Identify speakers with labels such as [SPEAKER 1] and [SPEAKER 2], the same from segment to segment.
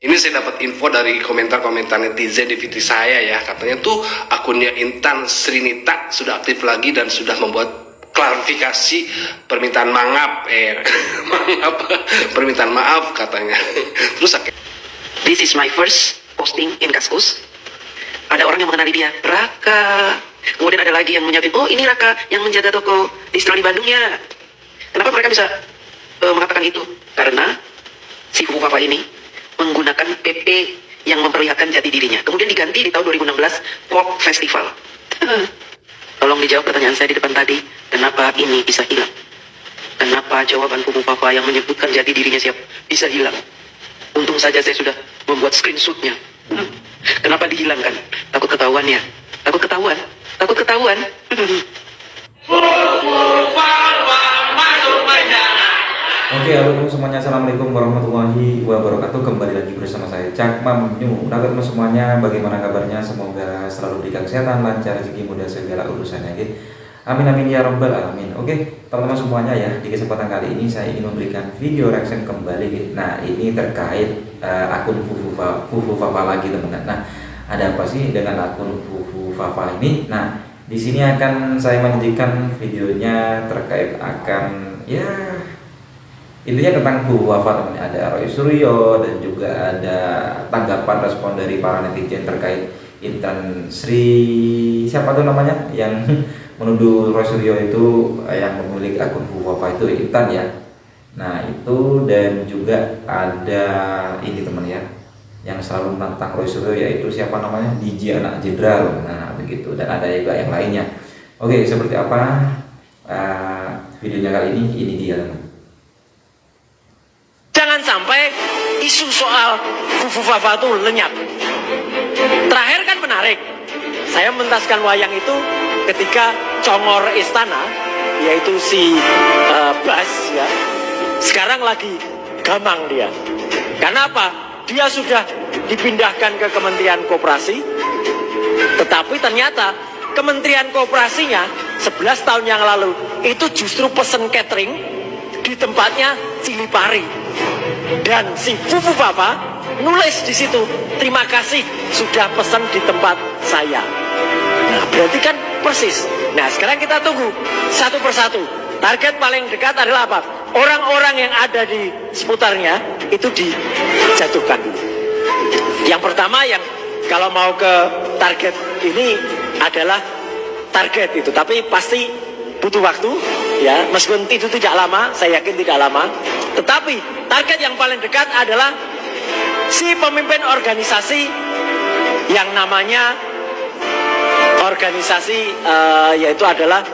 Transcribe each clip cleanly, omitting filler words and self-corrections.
[SPEAKER 1] Ini saya dapat info dari komentar-komentar netizen di feed saya ya, katanya tuh akunnya Intan Srinita sudah aktif lagi dan sudah membuat klarifikasi permintaan maaf, permintaan maaf katanya. Terus
[SPEAKER 2] This is my first posting in Kaskus. Ada orang yang mengenali dia, Raka. Kemudian ada lagi yang menyebut, oh ini Raka yang menjaga toko distro di Bandung ya. Kenapa mereka bisa mengatakan itu? Karena si Fufu Papa ini menggunakan PP yang memperlihatkan jati dirinya. Kemudian diganti di tahun 2016 Pop Festival. Tolong dijawab pertanyaan saya di depan tadi, kenapa ini bisa hilang? Kenapa jawaban Fufu Papa yang menyebutkan jati dirinya siap bisa hilang? Untung saja saya sudah membuat screenshotnya. Kenapa dihilangkan? Takut ketahuan ya? Takut ketahuan? Takut ketahuan?
[SPEAKER 3] Oke, halo semuanya, assalamualaikum warahmatullahi wabarakatuh. Kembali lagi bersama saya Cak Mamnyu. Nah, teman semuanya, bagaimana kabarnya? Semoga selalu diberikan kesehatan, lancar, rezeki, mudah segala urusannya. Gitu. Amin amin ya rabbal alamin. Oke, teman-teman semuanya ya, di kesempatan kali ini saya ingin memberikan video reaction kembali. Gitu. Nah, ini terkait akun Fufu Papa lagi, teman-teman. Nah, ada apa sih dengan akun Fufu Papa ini? Nah, di sini akan saya menyajikan videonya terkait akan ya intinya tentang Fufu Papa, teman. Ada Roy Suryo dan juga ada tanggapan respon dari para netizen terkait Intan Sri siapa tuh namanya yang menuduh Roy Suryo itu yang memiliki akun Fufu Papa itu Intan ya. Nah itu, dan juga ada ini teman ya yang selalu menantang Roy Suryo, yaitu siapa namanya, DJ Anak Jenderal. Nah begitu, dan ada juga yang lainnya. Oke, seperti apa videonya kali ini dia teman.
[SPEAKER 4] Jangan sampai isu soal Fufu Papa itu lenyap. Terakhir kan menarik, saya mentaskan wayang itu ketika congor istana, yaitu si Bas ya, sekarang lagi gamang dia. Karena apa? Dia sudah dipindahkan ke Kementerian Koperasi, tetapi ternyata Kementerian Koperasinya 11 tahun yang lalu itu justru pesen catering di tempatnya Cilipari. Dan si Fufu Papa nulis di situ, terima kasih sudah pesan di tempat saya. Nah, berarti kan persis. Nah, sekarang kita tunggu satu persatu. Target paling dekat adalah apa? Orang-orang yang ada di seputarnya itu dijatuhkan. Yang pertama, yang kalau mau ke target ini adalah target itu, tapi pasti butuh waktu ya, meskipun itu tidak lama, saya yakin tidak lama. Tetapi target yang paling dekat adalah si pemimpin organisasi yang namanya organisasi yaitu adalah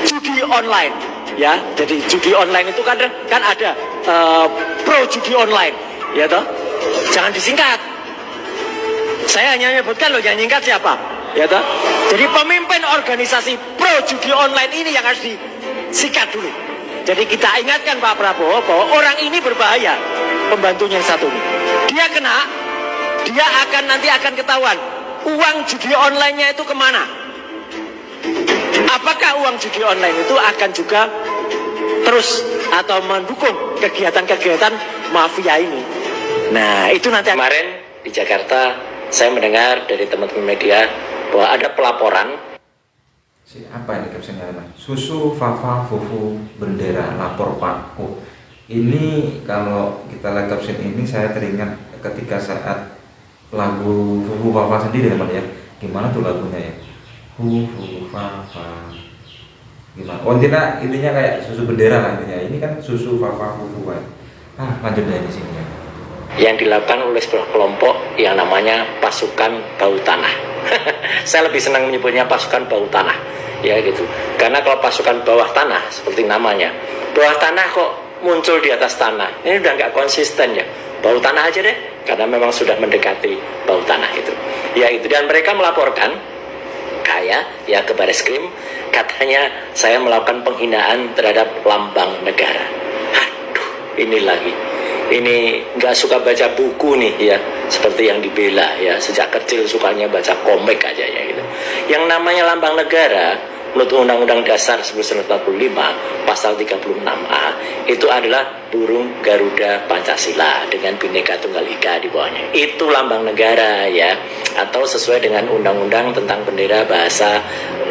[SPEAKER 4] judi online ya. Jadi judi online itu kan ada pro judi online ya toh. Jangan disingkat. Saya hanya menyebutkan loh, jangan singkat siapa ya toh. Jadi pemimpin organisasi pro judi online ini yang harus disikat dulu. Jadi kita ingatkan Pak Prabowo bahwa orang ini berbahaya, pembantunya yang satu ini. Dia kena, dia nanti akan ketahuan uang judi online-nya itu kemana. Apakah uang judi online itu akan juga terus atau mendukung kegiatan-kegiatan mafia ini. Nah itu nanti. Kemarin di Jakarta saya mendengar dari teman-teman media bahwa ada pelaporan.
[SPEAKER 3] Apa ini captionnya teman? Susu Fafa Fufu bendera lapor Pak. Oh, ini kalau kita lihat caption ini saya teringat ketika saat lagu Fufu Fafa sendiri teman ya. Gimana tuh lagunya ya? Fufu Fafa. Gimana? Oh intinya kayak susu bendera lah intinya. Ini kan susu Fafa Fufu kan. Lanjut dari sini ya.
[SPEAKER 4] Yang dilakukan oleh sebuah kelompok yang namanya pasukan bau tanah. Saya lebih senang menyebutnya pasukan bau tanah ya gitu, karena kalau pasukan bawah tanah seperti namanya, bawah tanah kok muncul di atas tanah, ini udah nggak konsisten ya. Bau tanah aja deh, karena memang sudah mendekati bau tanah itu ya itu. Dan mereka melaporkan ya ke Bareskrim, katanya saya melakukan penghinaan terhadap lambang negara. Aduh, ini lagi. Ini nggak suka baca buku nih ya, seperti yang dibela ya, sejak kecil sukanya baca komik aja ya gitu. Yang namanya lambang negara menurut Undang-Undang Dasar 1945 pasal 36A itu adalah burung Garuda Pancasila dengan Bhinneka Tunggal Ika di bawahnya. Itu lambang negara ya, atau sesuai dengan undang-undang tentang bendera, bahasa,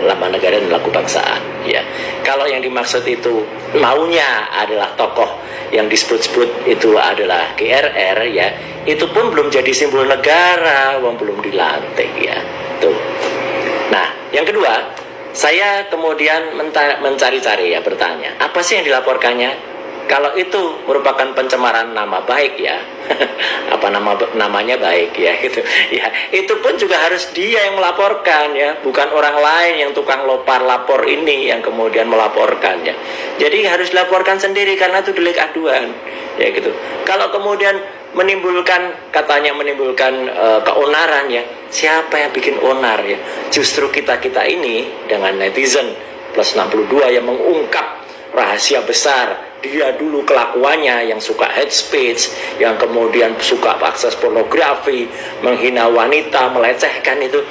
[SPEAKER 4] lambang negara dan lagu bangsaan ya. Kalau yang dimaksud itu maunya adalah tokoh yang disebut-sebut itu adalah GRR ya, itu pun belum jadi simbol negara, wong belum dilantik ya. Tuh. Nah, yang kedua, saya kemudian mencari-cari ya, bertanya, apa sih yang dilaporkannya? Kalau itu merupakan pencemaran nama baik ya, apa namanya baik ya gitu. Ya, itu pun juga harus dia yang melaporkan ya, bukan orang lain yang tukang lapor ini yang kemudian melaporkan ya. Jadi harus dilaporkan sendiri karena itu delik aduan ya gitu. Kalau kemudian katanya menimbulkan keonaran ya, siapa yang bikin onar ya? Justru kita ini dengan netizen plus 62 yang mengungkap rahasia besar dia dulu kelakuannya yang suka hate speech, yang kemudian suka akses pornografi, menghina wanita, melecehkan, itu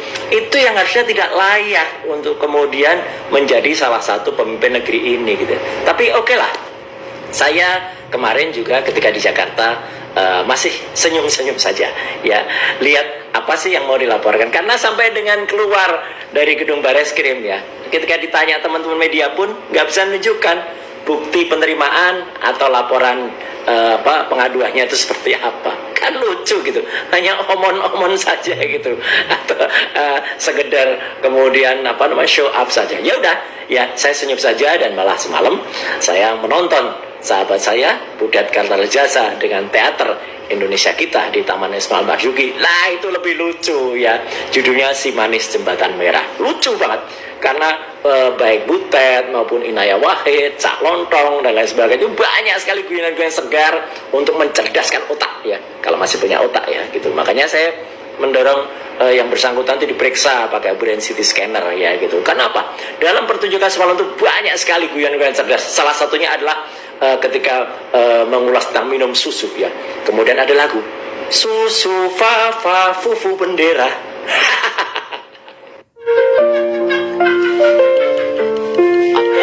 [SPEAKER 4] yang harusnya tidak layak untuk kemudian menjadi salah satu pemimpin negeri ini gitu. Tapi oke lah, saya kemarin juga ketika di Jakarta masih senyum-senyum saja ya, lihat apa sih yang mau dilaporkan, karena sampai dengan keluar dari gedung Bareskrim ya, ketika ditanya teman-teman media pun nggak bisa menunjukkan bukti penerimaan atau laporan pengaduannya itu seperti apa. Kan lucu gitu, hanya omon-omon saja gitu, atau sekedar kemudian show up saja. Ya udah ya, saya senyum saja, dan malah semalam saya menonton sahabat saya Budat Kartarejasa dengan teater Indonesia Kita di Taman Ismail Marzuki. Lah itu lebih lucu ya, judulnya Si Manis Jembatan Merah. Lucu banget karena baik Butet maupun Inaya Wahid, Cak Lontong dan lain sebagainya, itu banyak sekali guyonan-guyonan segar untuk mencerdaskan otak ya, kalau masih punya otak ya gitu. Makanya saya mendorong yang bersangkutan itu diperiksa pakai brain CT scanner ya gitu. Kenapa? Dalam pertunjukan semalam itu banyak sekali guyonan-guyonan cerdas. Salah satunya adalah ketika mengulas tentang minum susu ya. Kemudian ada lagu Susu Fafa Fufu Bendera.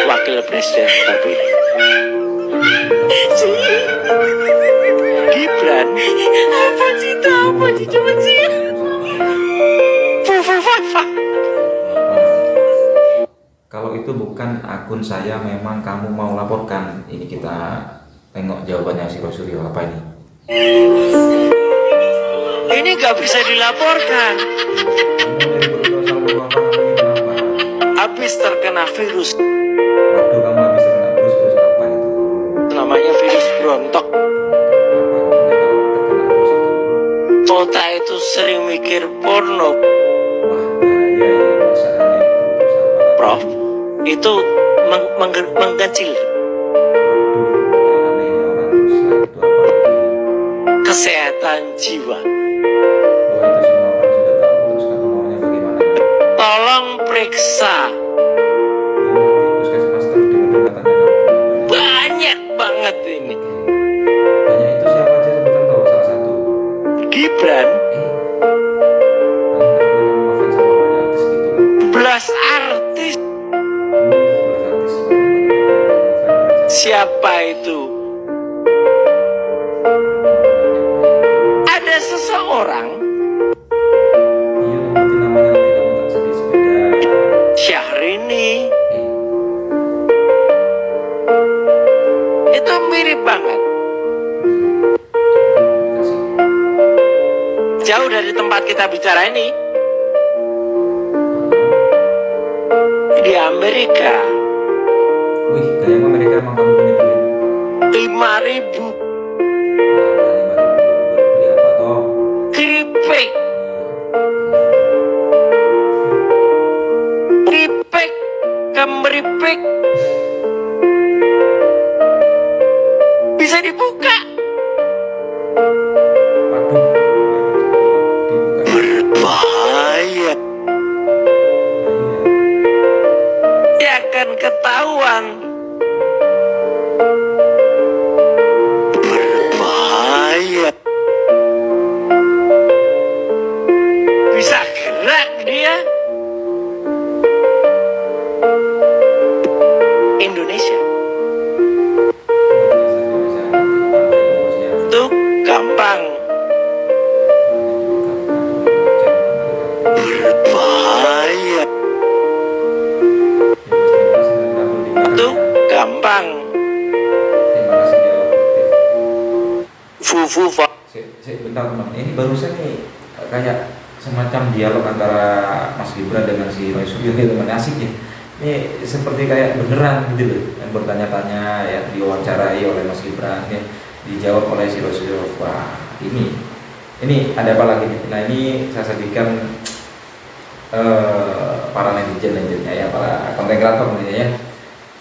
[SPEAKER 4] Wakil Presiden terpilih Gibran. Apa sih coba sih? Fufu Fafa.
[SPEAKER 3] Kalau itu bukan akun saya, memang kamu mau laporkan. Ini kita tengok jawabannya si Rosuryo apa ini.
[SPEAKER 4] Ini gak bisa dilaporkan. Habis terkena virus.
[SPEAKER 3] Waduh, kamu habis terkena virus apa itu?
[SPEAKER 4] Namanya virus brontok. Otak itu sering mikir porno.
[SPEAKER 3] Wah, bahaya ya, masalahnya itu.
[SPEAKER 4] Prof, itu mengkecil kesehatan jiwa. Tolong periksa. Banyak banget ini.
[SPEAKER 3] Banyak itu siapa aja sebutan tahu, salah satu
[SPEAKER 4] Gibran. 11 artis. Siapa itu? Ada seseorang Syahrini. Itu mirip banget. Jauh dari tempat kita bicara ini. Di Amerika.
[SPEAKER 3] Wih, kayaknya Amerika emang kamu punya duit.
[SPEAKER 4] 5.000
[SPEAKER 3] Beli apa toh?
[SPEAKER 4] keripik. Keripik kemeripik. Bisa dibuka.
[SPEAKER 3] Waduh, dibuka.
[SPEAKER 4] Berbahaya. Ya akan ketahuan. gampang.
[SPEAKER 3] Terima kasih dialog aktif.
[SPEAKER 4] Fufufa.
[SPEAKER 3] Bentar teman, ini barusan nih kayak semacam dialog antara Mas Gibran dengan si Roy Suryo ini teman, asik ya. Ini seperti kayak beneran gitu loh, yang bertanya-tanya ya, diwawancarai oleh Mas Gibran ya, dijawab oleh si Roy Suryo. Wah, ini ada apa lagi nih? Nah, ini saya sajikan para netizen-netizennya ya, para konten kreator ya,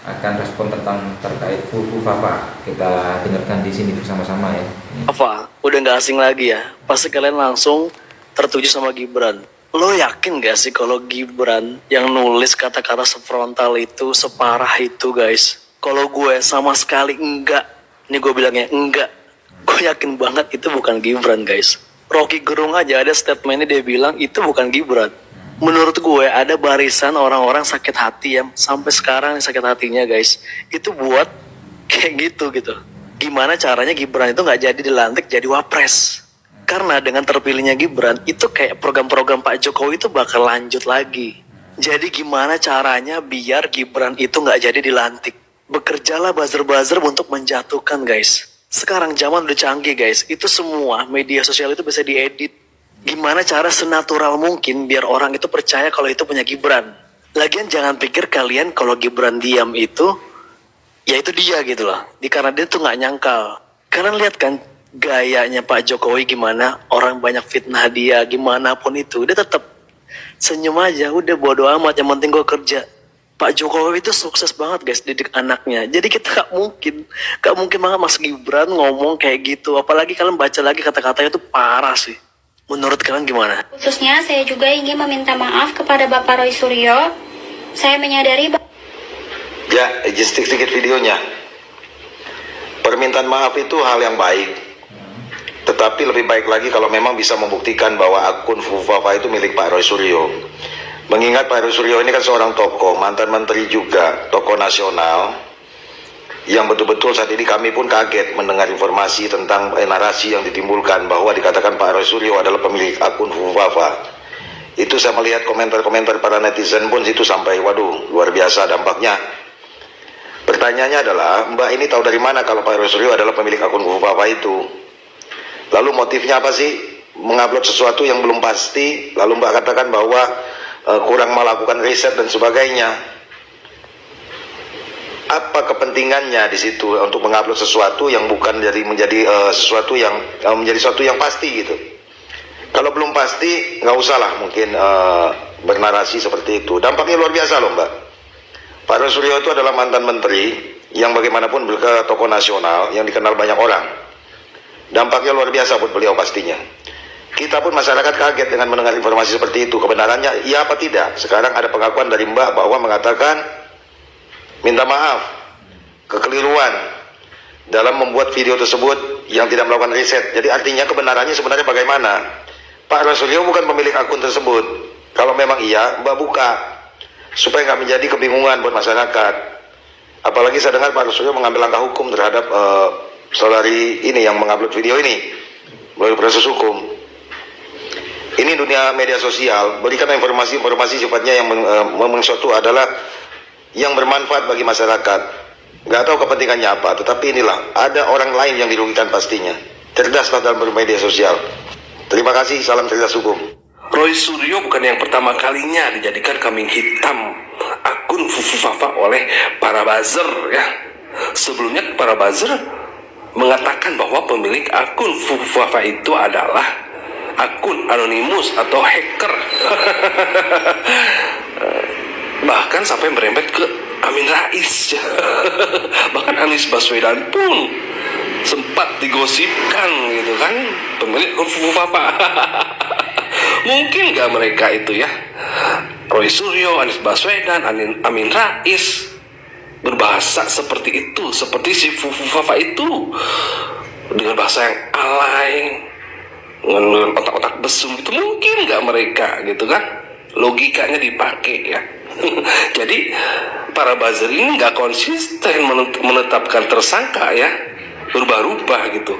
[SPEAKER 3] akan respon tentang terkait Fufafa. Kita dengarkan di sini bersama-sama ya.
[SPEAKER 5] Apa? Udah nggak asing lagi ya? Pasti kalian langsung tertuju sama Gibran. Lo yakin gak sih kalau Gibran yang nulis kata-kata sefrontal itu, separah itu guys? Kalau gue sama sekali enggak. Ini gue bilangnya enggak. Gue yakin banget itu bukan Gibran guys. Rocky Gerung aja ada statementnya, dia bilang itu bukan Gibran. Menurut gue ada barisan orang-orang sakit hati yang sampai sekarang sakit hatinya guys. Itu buat kayak gitu. Gimana caranya Gibran itu nggak jadi dilantik jadi wapres? Karena dengan terpilihnya Gibran itu kayak program-program Pak Jokowi itu bakal lanjut lagi. Jadi gimana caranya biar Gibran itu nggak jadi dilantik? Bekerjalah buzzer-buzzer untuk menjatuhkan guys. Sekarang zaman udah canggih guys. Itu semua media sosial itu bisa diedit. Gimana cara senatural mungkin biar orang itu percaya kalau itu punya Gibran. Lagian jangan pikir kalian kalau Gibran diam itu, ya itu dia gitu loh. Karena dia tuh nggak nyangkal. Kalian lihat kan gayanya Pak Jokowi gimana, orang banyak fitnah dia, gimana pun itu, dia tetap senyum aja, udah bodo amat, yang penting gue kerja. Pak Jokowi itu sukses banget guys didik anaknya. Jadi kita gak mungkin banget Mas Gibran ngomong kayak gitu. Apalagi kalian baca lagi kata-katanya tuh parah sih. Menurut kalian gimana?
[SPEAKER 6] Khususnya saya juga ingin meminta maaf kepada Bapak Roy Suryo. Saya menyadari
[SPEAKER 7] Ya, izin sedikit videonya. Permintaan maaf itu hal yang baik. Tetapi lebih baik lagi kalau memang bisa membuktikan bahwa akun Fufafa itu milik Pak Roy Suryo. Mengingat Pak Roy Suryo ini kan seorang tokoh, mantan menteri juga, tokoh nasional, yang betul-betul saat ini kami pun kaget mendengar informasi tentang narasi yang ditimbulkan bahwa dikatakan Pak Roy Suryo adalah pemilik akun Fufafa. Itu saya melihat komentar-komentar para netizen pun itu sampai waduh luar biasa dampaknya. Pertanyaannya adalah, Mbak ini tahu dari mana kalau Pak Roy Suryo adalah pemilik akun Fufafa itu? Lalu motifnya apa sih? Mengupload sesuatu yang belum pasti, lalu Mbak katakan bahwa kurang melakukan riset dan sebagainya. Apa kepentingannya di situ untuk mengupload sesuatu yang bukan menjadi sesuatu yang pasti gitu? Kalau belum pasti, nggak usah lah mungkin bernarasi seperti itu. Dampaknya luar biasa loh Mbak. Pak Roy Suryo itu adalah mantan menteri yang bagaimanapun beliau tokoh nasional yang dikenal banyak orang. Dampaknya luar biasa buat beliau pastinya. Kita pun masyarakat kaget dengan mendengar informasi seperti itu. Kebenarannya iya apa tidak? Sekarang ada pengakuan dari Mbak bahwa mengatakan minta maaf, kekeliruan dalam membuat video tersebut yang tidak melakukan riset. Jadi artinya kebenarannya sebenarnya bagaimana? Pak Roy Suryo bukan pemilik akun tersebut. Kalau memang iya, Mbak buka supaya nggak menjadi kebingungan buat masyarakat. Apalagi saya dengar Pak Roy Suryo mengambil langkah hukum terhadap saudari ini yang mengupload video ini melalui proses hukum. Ini dunia media sosial, berikan informasi-informasi sifatnya yang sesuatu adalah yang bermanfaat bagi masyarakat. Nggak tahu kepentingannya apa, tetapi inilah ada orang lain yang dirugikan pastinya. Cerdaslah dalam bermedia sosial. Terima kasih, salam cerdas hukum.
[SPEAKER 1] Roy Suryo bukan yang pertama kalinya dijadikan kambing hitam akun Fufafa oleh para buzzer ya. Sebelumnya para buzzer mengatakan bahwa pemilik akun Fufafa itu adalah akun anonimus atau hacker. Bahkan sampai merembet ke Amin Rais. Bahkan Anies Baswedan pun sempat digosipkan gitu kan pemilik akun Fufafa. Mungkin gak mereka itu ya, Roy Suryo, Anies Baswedan, Amin Rais berbahasa seperti itu, seperti si Fufafa itu, dengan bahasa yang alay, dengan otak-otak besum itu, mungkin gak mereka gitu kan, logikanya dipakai ya. Jadi para buzzer ini gak konsisten menetapkan tersangka ya, berubah-ubah gitu.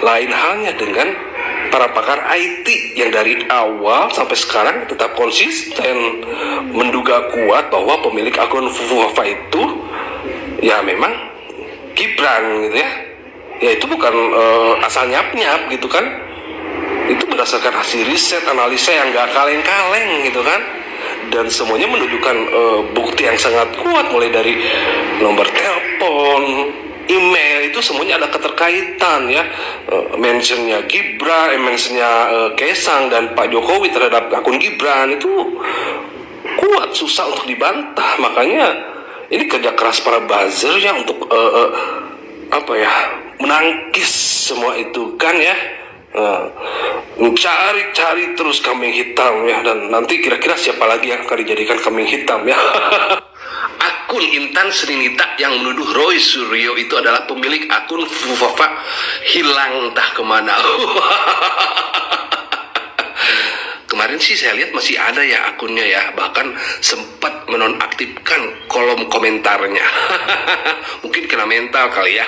[SPEAKER 1] Lain halnya dengan para pakar IT yang dari awal sampai sekarang tetap konsisten menduga kuat bahwa pemilik akun Fufafa itu ya memang Gibran gitu ya. Ya itu bukan asal nyap-nyap gitu kan. Itu berdasarkan hasil riset, analisa yang gak kaleng-kaleng gitu kan. Dan semuanya menunjukkan bukti yang sangat kuat, mulai dari nomor telepon, email, itu semuanya ada keterkaitan ya. Mentionnya Gibran, mentionnya Kaesang dan Pak Jokowi terhadap akun Gibran itu kuat, susah untuk dibantah. Makanya ini kerja keras para buzzer ya untuk menangkis semua itu kan ya. Mencari-cari terus kambing hitam ya, dan nanti kira-kira siapa lagi yang akan dijadikan kambing hitam ya. Akun Intan Srinita yang menuduh Roy Suryo itu adalah pemilik akun Fufafa hilang entah kemana. Kemarin sih saya lihat masih ada ya akunnya ya, bahkan sempat menonaktifkan kolom komentarnya. Mungkin kena mental kali ya.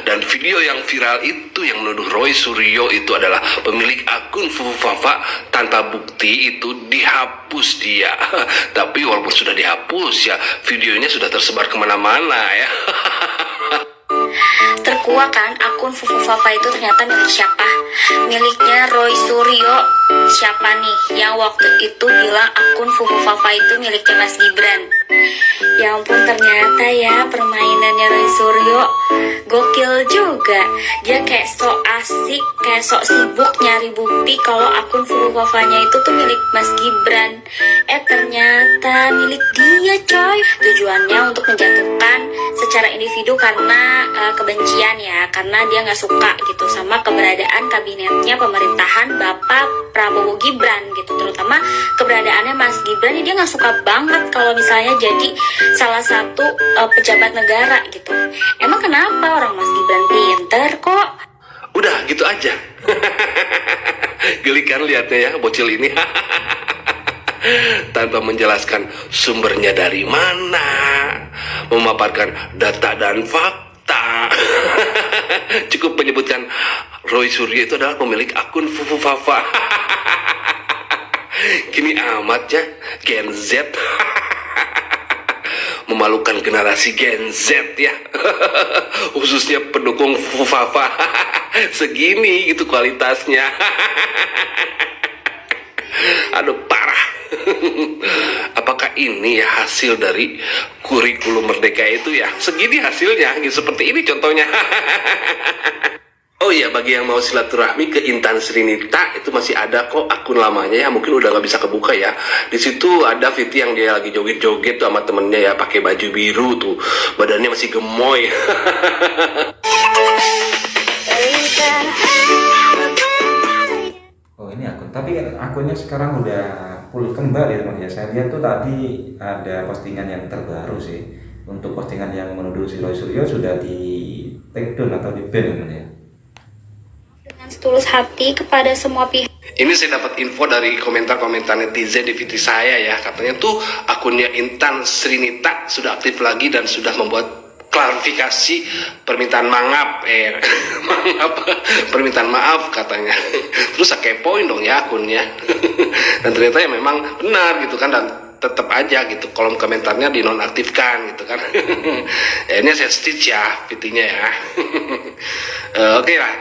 [SPEAKER 1] Dan video yang viral itu yang menuduh Roy Suryo itu adalah pemilik akun Fufafa tanpa bukti itu dihapus dia. Tapi walaupun sudah dihapus ya, videonya sudah tersebar kemana-mana ya.
[SPEAKER 6] Terkuak kan akun Fufafa itu ternyata milik siapa? Miliknya Roy Suryo. Siapa nih yang waktu itu bilang akun Fufafa itu miliknya Mas Gibran? Ya ampun, ternyata ya permainannya Roy Suryo gokil juga. Dia kayak sok asik, kayak sok sibuk nyari bukti kalau akun Fufafanya itu tuh milik Mas Gibran. Ternyata milik dia coy. Tujuannya untuk menjatuhkan secara individu karena kebencian ya, karena dia nggak suka gitu sama keberadaan kabinetnya pemerintahan Bapak Prabowo Gibran gitu, terutama keberadaannya Mas Gibran ini dia nggak suka banget kalau misalnya jadi salah satu pejabat negara gitu. Emang kenapa? Orang Mas Gibran pinter kok.
[SPEAKER 1] Udah gitu aja. Geli kan lihatnya ya bocil ini. Tanpa menjelaskan sumbernya dari mana, memaparkan data dan fakta. Cukup menyebutkan Roy Suryo itu adalah pemilik akun Fufafa. Kini amat ya Gen Z. Memalukan generasi Gen Z ya. Khususnya pendukung Fufafa. Segini gitu kualitasnya. Aduh parah. Apakah ini ya hasil dari kurikulum merdeka itu ya? Segini hasilnya gitu, seperti ini contohnya. Oh iya, bagi yang mau silaturahmi ke Intan Srinita itu masih ada kok akun lamanya ya, mungkin udah nggak bisa kebuka ya. Di situ ada Viti yang dia lagi joget-joget tuh sama temennya ya, pakai baju biru tuh, badannya masih gemoy.
[SPEAKER 3] Oh ini akun, tapi akunnya sekarang udah pulih kembali teman ya. Saya lihat tuh tadi ada postingan yang terbaru sih. Untuk postingan yang menuduh si Roy Suryo sudah di take down atau di ban teman ya.
[SPEAKER 6] Dengan setulus hati kepada semua pihak.
[SPEAKER 1] Ini saya dapat info dari komentar-komentar netizen di VT saya ya, katanya tuh akunnya Intan Srinita sudah aktif lagi dan sudah membuat klarifikasi permintaan permintaan maaf katanya. Terus saya kepoin dong ya akunnya. Dan ternyata ya memang benar gitu kan, dan tetap aja gitu kolom komentarnya dinonaktifkan gitu kan. Ya, ini saya stitch ya VT-nya ya. Oke lah,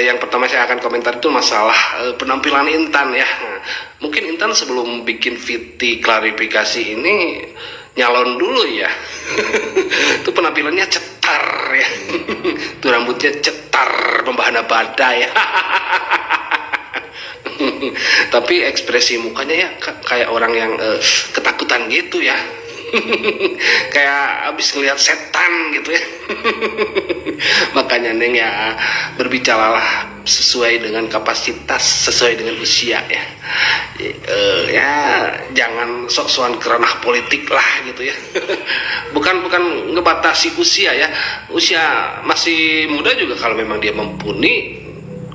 [SPEAKER 1] yang pertama saya akan komentar itu masalah penampilan Intan ya. Mungkin Intan sebelum bikin VT klarifikasi ini nyalon dulu ya. Itu penampilannya cetar ya. Itu rambutnya cetar, membahana badai. Tapi ekspresi mukanya ya kayak orang yang ketakutan gitu ya. Kayak abis ngeliat setan gitu ya. Makanya Neng ya berbicaralah sesuai dengan kapasitas, sesuai dengan usia ya. Ya jangan sok-sokan keranah politik lah gitu ya. bukan ngebatasi usia ya. Usia masih muda juga, kalau memang dia mumpuni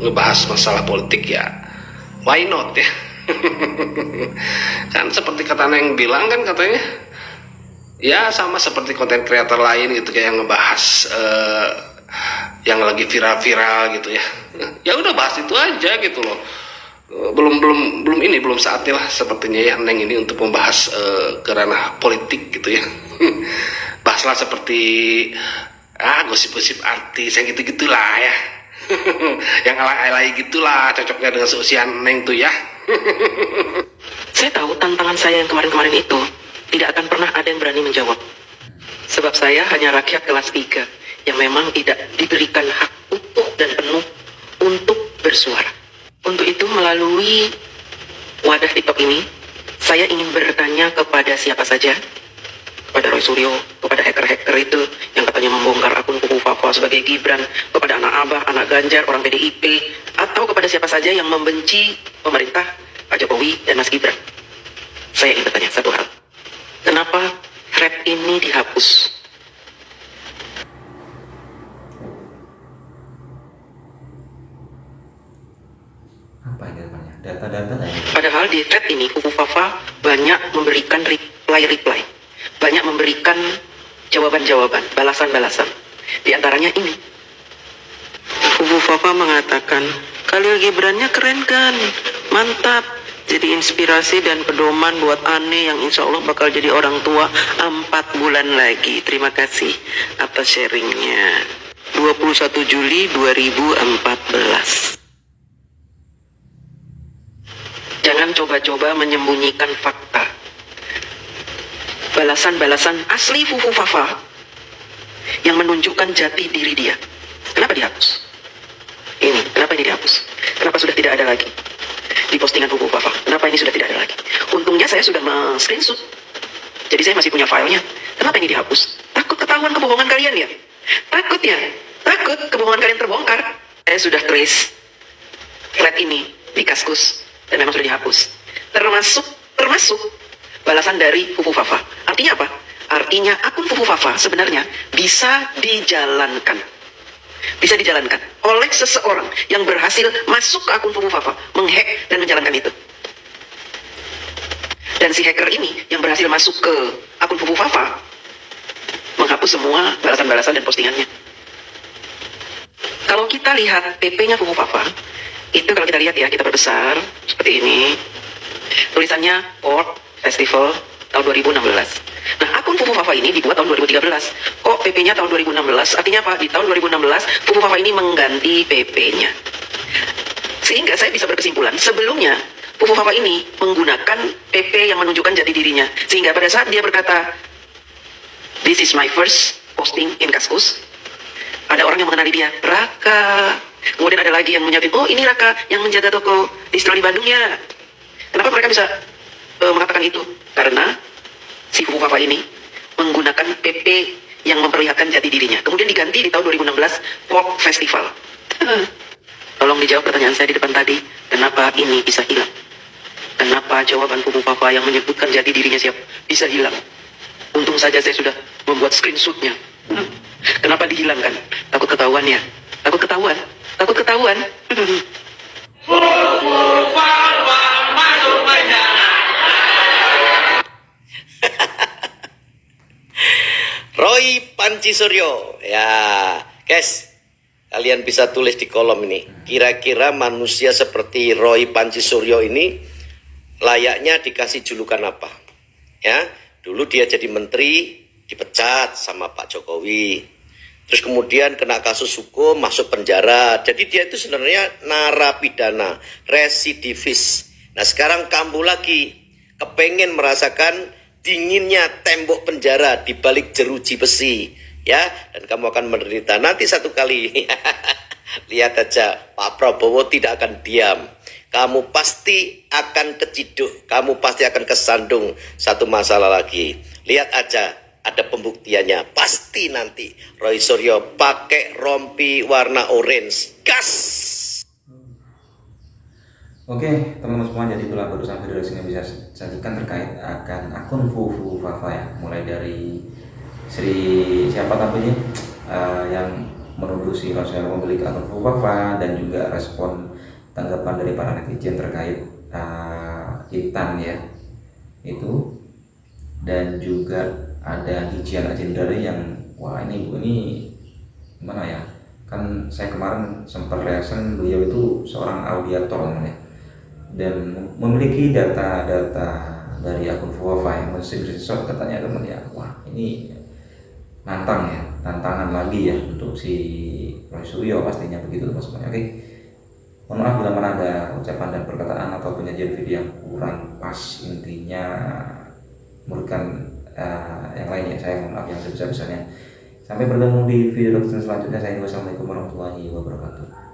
[SPEAKER 1] ngebahas masalah politik ya why not ya. Kan seperti kata Neng bilang kan, katanya ya sama seperti konten kreator lain gitu, kayak yang ngebahas yang lagi viral-viral gitu ya. Ya udah bahas itu aja gitu loh. belum saatnya lah sepertinya ya Neng ini untuk membahas ke ranah politik gitu ya. Bahaslah seperti gosip-gosip artis yang gitu-gitulah ya. Yang alay-alay gitulah cocoknya dengan seusia Neng tuh ya.
[SPEAKER 2] Saya tahu tantangan saya yang kemarin-kemarin itu tidak akan pernah ada yang berani menjawab. Sebab saya hanya rakyat kelas 3 yang memang tidak diberikan hak utuh dan penuh untuk bersuara. Untuk itu melalui wadah TikTok ini, saya ingin bertanya kepada siapa saja, kepada Roy Suryo, kepada hacker-hacker itu yang katanya membongkar akun Fufu Fafa sebagai Gibran, kepada anak Abah, anak Ganjar, orang PDIP, atau kepada siapa saja yang membenci pemerintah, Pak Jokowi dan Mas Gibran. Saya ingin bertanya satu hal. Kenapa thread ini dihapus?
[SPEAKER 3] Apa ini namanya? Data-data ya?
[SPEAKER 2] Padahal di thread ini Fufu Fafa banyak memberikan reply, banyak memberikan jawaban-jawaban, balasan-balasan. Di antaranya ini. Fufu Fafa mengatakan, Khalil Gibrannya keren kan? Mantap. Jadi inspirasi dan pedoman buat Ane yang insya Allah bakal jadi orang tua 4 bulan lagi. Terima kasih atas sharingnya. 21 Juli 2014. Jangan coba-coba menyembunyikan fakta. Balasan-balasan asli Fufu Fafa yang menunjukkan jati diri dia. Kenapa dihapus? Kenapa ini dihapus? Kenapa sudah tidak ada lagi di postingan Fufu Fafa? Kenapa ini sudah tidak ada lagi? Untungnya saya sudah screenshot, jadi saya masih punya filenya. Kenapa ini dihapus? Takut ketahuan kebohongan kalian ya? Takut ya? Takut kebohongan kalian terbongkar? Saya sudah trace thread ini di Kaskus dan memang sudah dihapus. Termasuk balasan dari Fufu Fafa. Artinya apa? Artinya akun Fufu Fafa sebenarnya bisa dijalankan. Bisa dijalankan oleh seseorang yang berhasil masuk ke akun Fufu Fafa, menghack dan menjalankan itu. Dan si hacker ini yang berhasil masuk ke akun Fufu Fafa menghapus semua balasan-balasan dan postingannya. Kalau kita lihat PP-nya Fufu Fafa, itu kalau kita lihat ya, kita perbesar seperti ini. Tulisannya Port Festival tahun 2016. Nah, akun Fufu Fafa ini dibuat tahun 2013. Kok PP-nya tahun 2016? Artinya apa? Di tahun 2016, Fufu Fafa ini mengganti PP-nya. Sehingga saya bisa berkesimpulan, sebelumnya Fufu Fafa ini menggunakan PP yang menunjukkan jati dirinya. Sehingga pada saat dia berkata, "This is my first posting in Kaskus," ada orang yang mengenali dia, Raka. Kemudian ada lagi yang menyatin, "Oh, ini Raka yang menjaga toko distro di Bandung ya." Kenapa mereka bisa mengatakan itu? Karena si Fufu Fafa ini menggunakan PP yang memperlihatkan jati dirinya. Kemudian diganti di tahun 2016 Pop Festival. Tolong dijawab pertanyaan saya di depan tadi. Kenapa ini bisa hilang? Kenapa jawaban Fufu Fafa yang menyebutkan jati dirinya siap bisa hilang? Untung saja saya sudah membuat screenshotnya. Kenapa dihilangkan? Takut ketahuan ya? Takut ketahuan? Takut ketahuan?
[SPEAKER 8] Roy Panci Suryo. Ya, guys, kalian bisa tulis di kolom ini. Kira-kira manusia seperti Roy Panci Suryo ini layaknya dikasih julukan apa? Ya, dulu dia jadi menteri, dipecat sama Pak Jokowi. Terus kemudian kena kasus hukum, masuk penjara. Jadi dia itu sebenarnya narapidana, residivis. Nah, sekarang kambuh lagi, kepengen merasakan dinginnya tembok penjara di balik jeruji besi, ya, dan kamu akan menderita nanti satu kali. Lihat aja, Pak Prabowo tidak akan diam. Kamu pasti akan keciduk, kamu pasti akan kesandung satu masalah lagi. Lihat aja, ada pembuktiannya. Pasti nanti Roy Suryo pakai rompi warna orange. Gas!
[SPEAKER 3] Oke, teman-teman semua, jadi itulah barusan video yang bisa sajikan terkait akan akun Fufu Fafa ya, mulai dari siapa namanya yang menuduh si Roy memiliki akun Fufu Fafa, dan juga respon tanggapan dari para netizen terkait Intan ya itu, dan juga ada Dijan Ajendari yang wah ini gimana ya, kan saya kemarin sempat reaction beliau itu seorang audiator namanya. dan memiliki data-data dari akun Fufafa yang screenshot, katanya teman ya, wah ini tantangan lagi ya untuk si Roy Suryo pastinya begitu teman-teman. Oke, mohon maaf bila mana ada ucapan dan perkataan atau penyajian video yang kurang pas, intinya memberikan yang lainnya, saya mohon maaf yang sebesar-besarnya. Sampai bertemu di video selanjutnya. Saya wassalamualaikum warahmatullahi wabarakatuh.